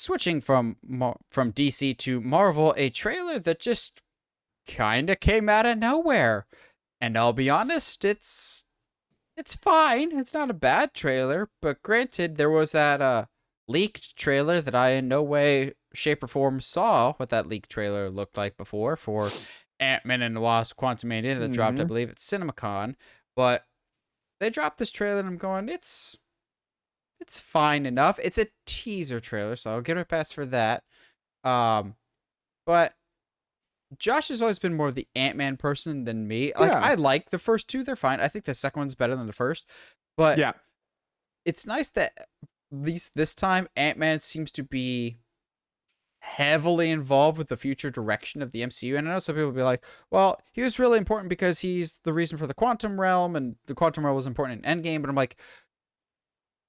switching from DC to Marvel, a trailer that just kind of came out of nowhere. And I'll be honest, it's fine. It's not a bad trailer, but granted, there was that leaked trailer that I in no way, shape, or form saw what that leaked trailer looked like before for Ant-Man and the Wasp Quantumania that dropped, I Mm-hmm. believe, at CinemaCon. But they dropped this trailer, and I'm going, it's fine enough. It's a teaser trailer, so I'll give it a pass for that. Um, but Josh has always been more of the Ant-Man person than me. Like, Yeah. I like the first two; they're fine. I think the second one's better than the first, but Yeah. it's nice that at least this time Ant-Man seems to be heavily involved with the future direction of the MCU. And I know some people will be like, well, he was really important because he's the reason for the quantum realm, and the quantum realm was important in Endgame. But I'm like,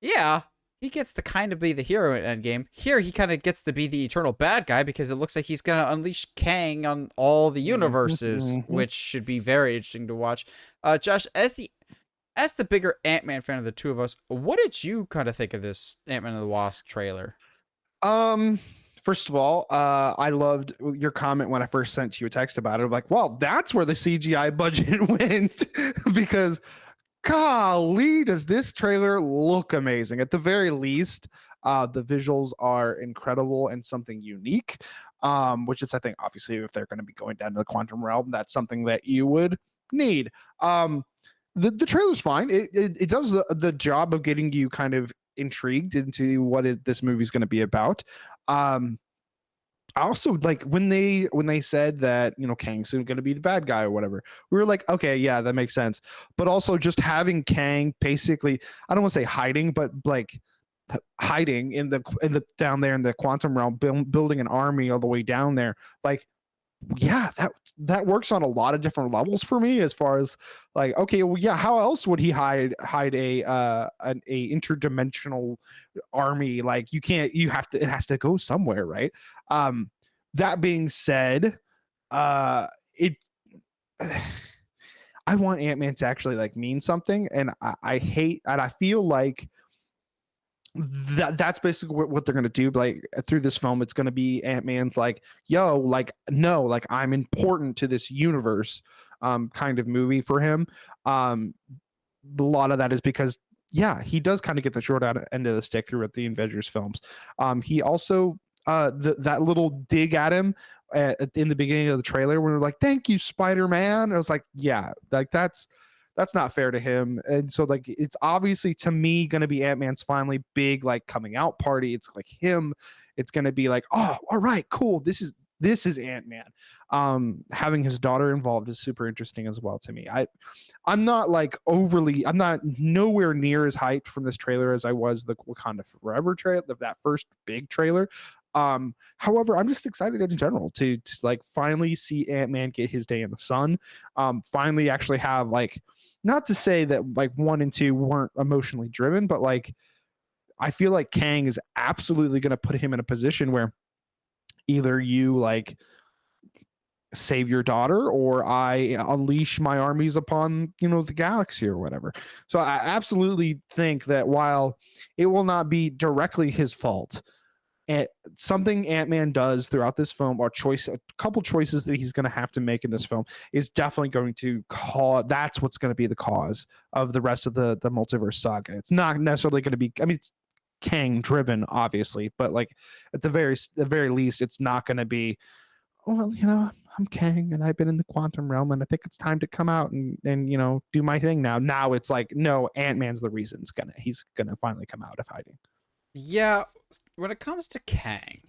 yeah, he gets to kind of be the hero in Endgame. Here, he kind of gets to be the eternal bad guy because it looks like he's going to unleash Kang on all the universes, Mm-hmm. which should be very interesting to watch. Josh, as the bigger Ant-Man fan of the two of us, what did you kind of think of this Ant-Man and the Wasp trailer? Um, First of all, I loved your comment when I first sent you a text about it. I'm like, well, that's where the CGI budget went because golly, does this trailer look amazing? At the very least, the visuals are incredible and something unique. Which is, I think, obviously, if they're going to be going down to the quantum realm, that's something that you would need. The trailer's fine. It does the job of getting you kind of intrigued into this movie's going to be about. Um, I also like when they said that Kang's going to be the bad guy or whatever. We were like, okay, yeah, that makes sense. But also just having Kang basically, I don't want to say hiding, but like hiding in the down there in the quantum realm, building an army all the way down there, like yeah, that works on a lot of different levels for me as far as like, okay, well, yeah, how else would he hide a interdimensional army? Like it has to go somewhere, right? um that being said, it I want Ant-Man to actually like mean something, and I hate and I feel like that's basically what they're gonna do. Like through this film, it's gonna be Ant-Man's like, yo, like no, like I'm important to this universe, kind of movie for him. A lot of that is because yeah, he does kind of get the short end of the stick throughout the Avengers films. He also that little dig at him in the beginning of the trailer when we're like, "Thank you, Spider-Man." I was like, "Yeah, like that's not fair to him." And so like it's obviously to me going to be Ant-Man's finally big like coming out party. It's like him. It's going to be like, "Oh, all right, cool. This is Ant-Man." Having his daughter involved is super interesting as well to me. I'm not nowhere near as hyped from this trailer as I was the Wakanda Forever trailer, that first big trailer. However, I'm just excited in general to like finally see Ant-Man get his day in the sun. Finally actually have like, not to say that like one and two weren't emotionally driven, but like I feel like Kang is absolutely going to put him in a position where either you like save your daughter or I unleash my armies upon the galaxy or whatever. So I absolutely think that while it will not be directly his fault, and something Ant-Man does throughout this film, or a couple choices that he's going to have to make in this film, is definitely going to cause. That's what's going to be the cause of the rest of the multiverse saga. It's not necessarily going to be. I mean, it's Kang driven, obviously, but like at the very least, it's not going to be. Well, I'm Kang and I've been in the quantum realm and I think it's time to come out and do my thing now. Now it's like, no, Ant-Man's the reason he's gonna finally come out of hiding. Yeah, when it comes to Kang,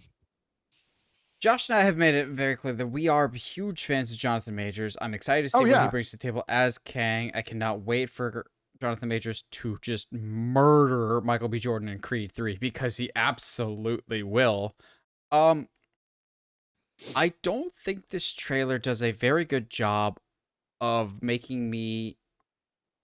Josh and I have made it very clear that we are huge fans of Jonathan Majors. I'm excited to Oh see what he yeah. brings to the table as Kang. I cannot wait for Jonathan Majors to just murder Michael B. Jordan in Creed 3 because he absolutely will. Um, I don't think this trailer does a very good job of making me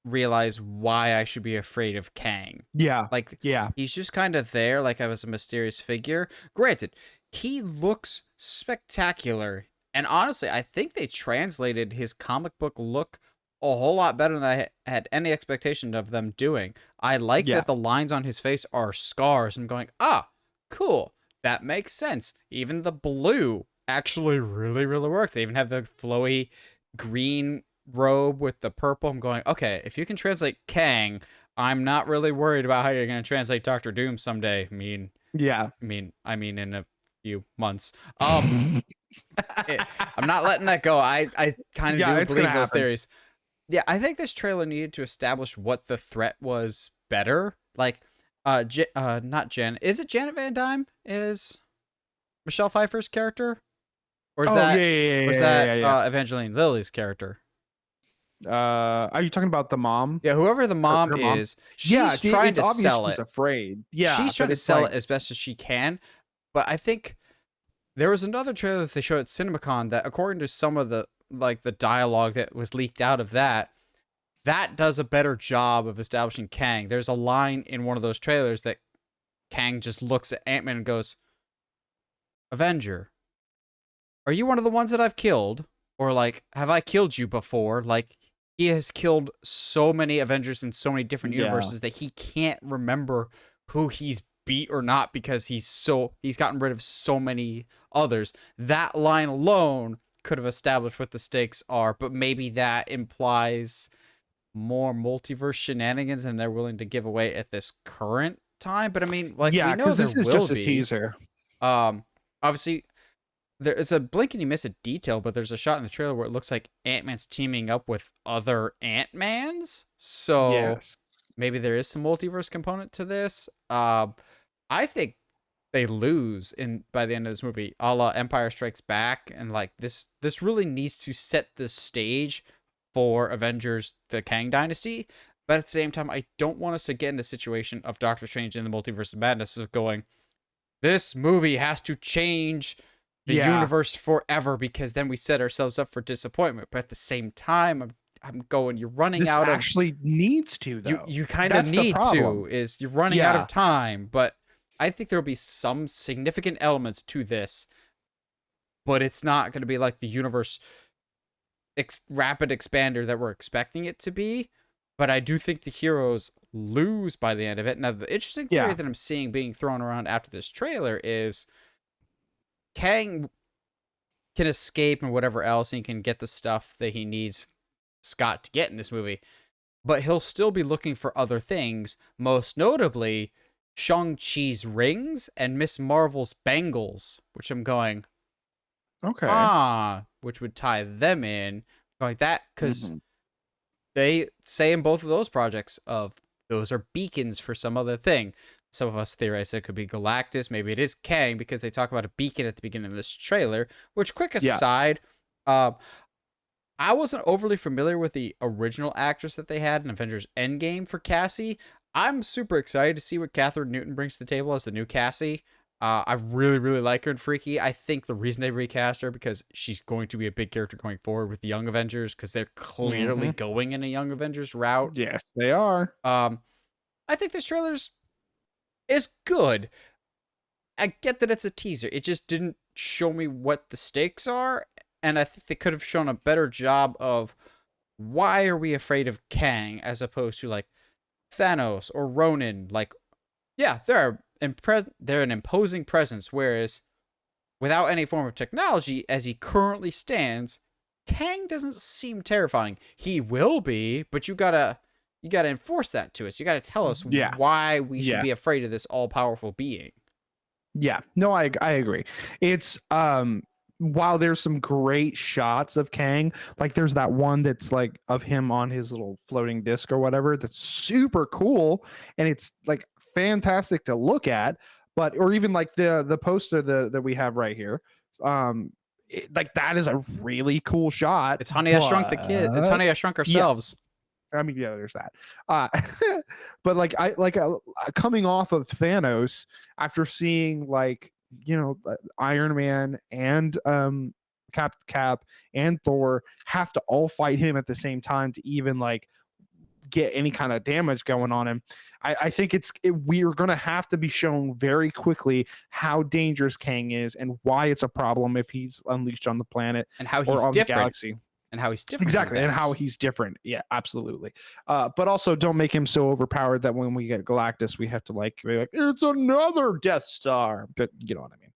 realize why I should be afraid of Kang. Yeah. Like, Yeah. he's just kind of there, like I was a mysterious figure. Granted, he looks spectacular. And honestly, I think they translated his comic book look a whole lot better than I had any expectation of them doing. I like Yeah. that the lines on his face are scars. I'm going, ah, cool. that makes sense. Even the blue actually really, really works. They even have the flowy green robe with the purple. I'm going, okay, if you can translate Kang, I'm not really worried about how you're going to translate Doctor Doom someday. Yeah. I mean, in a few months. I'm not letting that go. I kind of Yeah, do it's gonna believe those happen. theories. Yeah, I think this trailer needed to establish what the threat was better. Like, not Jen. Is it Janet Van Dyne? Is Michelle Pfeiffer's character, or is Oh yeah, that, yeah, or is yeah, yeah, that yeah, yeah. Evangeline Lilly's character? Are you talking about the mom? Yeah, whoever the mom Her mom? is, Yeah, she's trying it's to obvious sell she's it. afraid. Yeah, She's trying but to it's sell it like, as best as she can. But I think there was another trailer that they showed at CinemaCon that, according to some of the the dialogue that was leaked out of that, that does a better job of establishing Kang. There's a line in one of those trailers that Kang just looks at Ant-Man and goes, "Avenger, are you one of the ones that I've killed? Or like, have I killed you before?" Like, he has killed so many Avengers in so many different yeah, universes that he can't remember who he's beat or not because he's gotten rid of so many others. That line alone could have established what the stakes are, but maybe that implies more multiverse shenanigans than they're willing to give away at this current time. But I mean, like, we yeah, know because there this is will just a be. teaser. Um, Obviously, there is a blink and you miss a detail, but there's a shot in the trailer where it looks like Ant-Man's teaming up with other Ant-Mans. So Yes. maybe there is some multiverse component to this. I think they lose in by the end of this movie, a la Empire Strikes Back, and like this really needs to set the stage for Avengers: The Kang Dynasty. But at the same time, I don't want us to get in a situation of Doctor Strange in the Multiverse of Madness of going, this movie has to change the Yeah. universe forever because then we set ourselves up for disappointment. But at the same time, I'm going, you're running This out of actually needs to though. you kind of That's the need to, problem. is you're running out of Yeah. time. But I think there'll be some significant elements to this, but it's not going to be like the universe rapid expander that we're expecting it to be. But I do think the heroes lose by the end of it. Now, the interesting theory Yeah. that I'm seeing being thrown around after this trailer is Kang can escape and whatever else, and he can get the stuff that he needs Scott to get in this movie. But he'll still be looking for other things, most notably Shang-Chi's rings and Miss Marvel's bangles, which I'm going, Okay. which would tie them in. Like that, because Hmm. they say in both of those projects of those are beacons for some other thing. Some of us theorize it could be Galactus. Maybe it is Kang because they talk about a beacon at the beginning of this trailer. Which, quick Yeah. aside, I wasn't overly familiar with the original actress that they had in Avengers Endgame for Cassie. I'm super excited to see what Catherine Newton brings to the table as the new Cassie. I really, really like her in Freaky. I think the reason they recast her because she's going to be a big character going forward with the Young Avengers because they're clearly Hmm. going in a Young Avengers route. Yes, they are. Um, I think this trailer's is good. I get that it's a teaser. It just didn't show me what the stakes are, and I think they could have shown a better job of why are we afraid of Kang as opposed to like Thanos or Ronin. Like, yeah, they're an imposing presence, whereas without any form of technology, as he currently stands, Kang doesn't seem terrifying. He will be, but you gotta enforce that to us. You gotta tell us Yeah. why we should Yeah. be afraid of this all powerful being. Yeah. No, I agree. It's while there's some great shots of Kang, like there's that one that's like of him on his little floating disc or whatever, that's super cool and it's like fantastic to look at, but or even like the poster that we have right here. Like that is a really cool shot, It's Honey I Shrunk the Kid. It's but Honey I Shrunk yeah, Ourselves. I mean, yeah, there's that. Uh, but like coming off of Thanos after seeing like Iron Man and Cap and Thor have to all fight him at the same time to even like get any kind of damage going on him. I think we're gonna have to be shown very quickly how dangerous Kang is and why it's a problem if he's unleashed on the planet And how or he's on the different. galaxy. and how he's different. Exactly, from and how Thanos. he's different. Yeah, absolutely. But also don't make him so overpowered that when we get Galactus, we have to like be like, it's another Death Star. But you know what I mean.